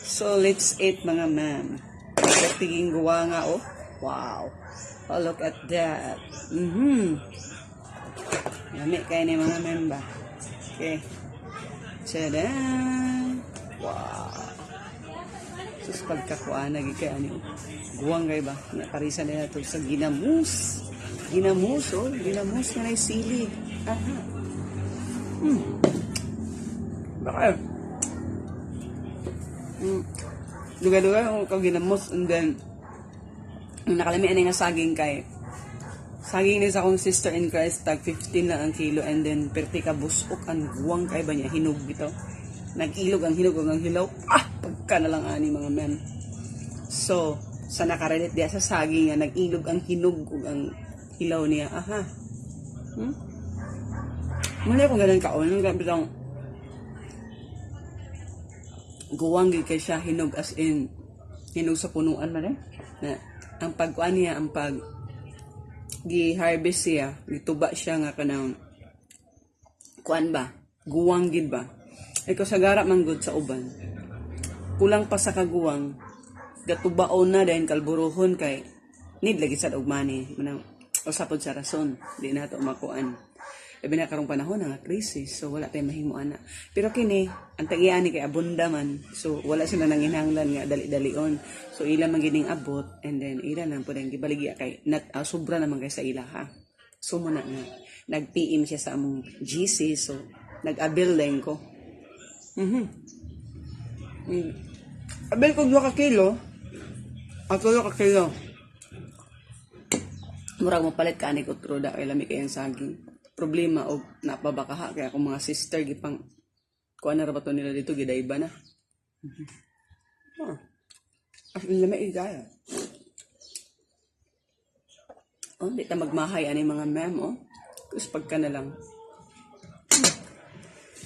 So, let's eat mga ma'am. Tiging gawa nga, oh. Wow. Oh, look at that. Yummy kayo ni mga ma'am ba? Okay. Tadaan! Wow. Sus, pagkakuha na kay ano. Guwang kayo ba? Nakarisa na ito sa ginamus. Ginamus, oh. Ginamus na na sili. Aha. Baka lugar-lugar kung ginamos, and then nakalamian nga saging kay saging ni sa akong sister in Christ, tag 15 lang ang kilo, and then perti ka busok ang guwang kay ba niya hinog bitaw, nag-ilog ang hinog ang hilaw, pagka na lang ani mga men. So sa nakarelate diya sa saging nga nag-ilog ang hinog ug ang hilaw niya, muli akong ganun kaon bitang guwang gid kay siya, hinog as in hinog sa punuan man na ang pagkuan niya, ang pag gi-harvest siya, gituba siya nga kanang kuan ba, guwang gid ba. Ikaw sa gara man gud sa uban, kulang pa sa kaguwang, gatubaon na dahil kalburuhon kay need lagi sad og money manang usapod sa rason di nato makuan. Labi na karong panahon nga crisis, so wala tayong mahimuan na. Pero kini, ang tagiani kay abunda man, so wala sila nang hinanglan nga dali-dalion. So ila man gining abot, and then ila nang pudeng gibaligya kay sobra naman kay sa ila ha. So muna nga nag-PM siya sa among GC, so nag-abil lang ko. Abil ko 2 ka kilo. At 2 ka kilo. Murag mo palit ka ni ko truda kay lami kay ang saging. Problema og napabakaha kaya akong mga sister gipang kuan na ra ba to nila dito gidayba na. As in lamay igaya. Oh, di ta magmahay ani mga ma'am, oh. Kus pagka na lang.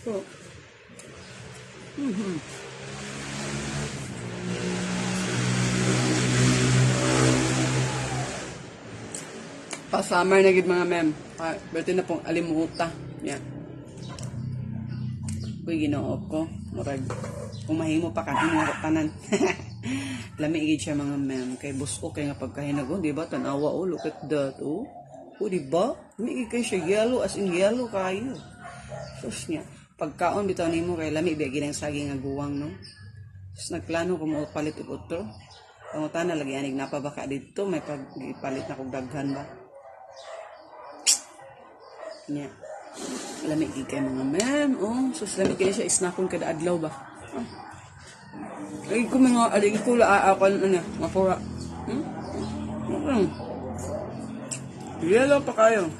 So. Pa-summer na gid mga ma'am. Berti na pong alimuta. Yan. Uy, ginoo ko. Murag, kung mahimo pa ka, tanan. Lami gid siya mga ma'am. Kay busko kay nga pagkahinagon, di ba? Tanawa, oh, look at that, oh. Oh, di ba? Lami kay siya yellow, as in yellow kayo. Sus niya. Pagkaon bitaw nimo kay lami biyagi ng saging nga guwang, no? Sus, nagplano ko mo palit og otro. Pangutan na lagi anig napabaka dito, may pagpalit na kog daghan ba? Nya. Lamig gid kay mga ma'am. Oh, sus lamig kay siya isnakon kada adlaw ba. Ay ko mga alig ko la ako ano, mapura. Yellow pa kayo.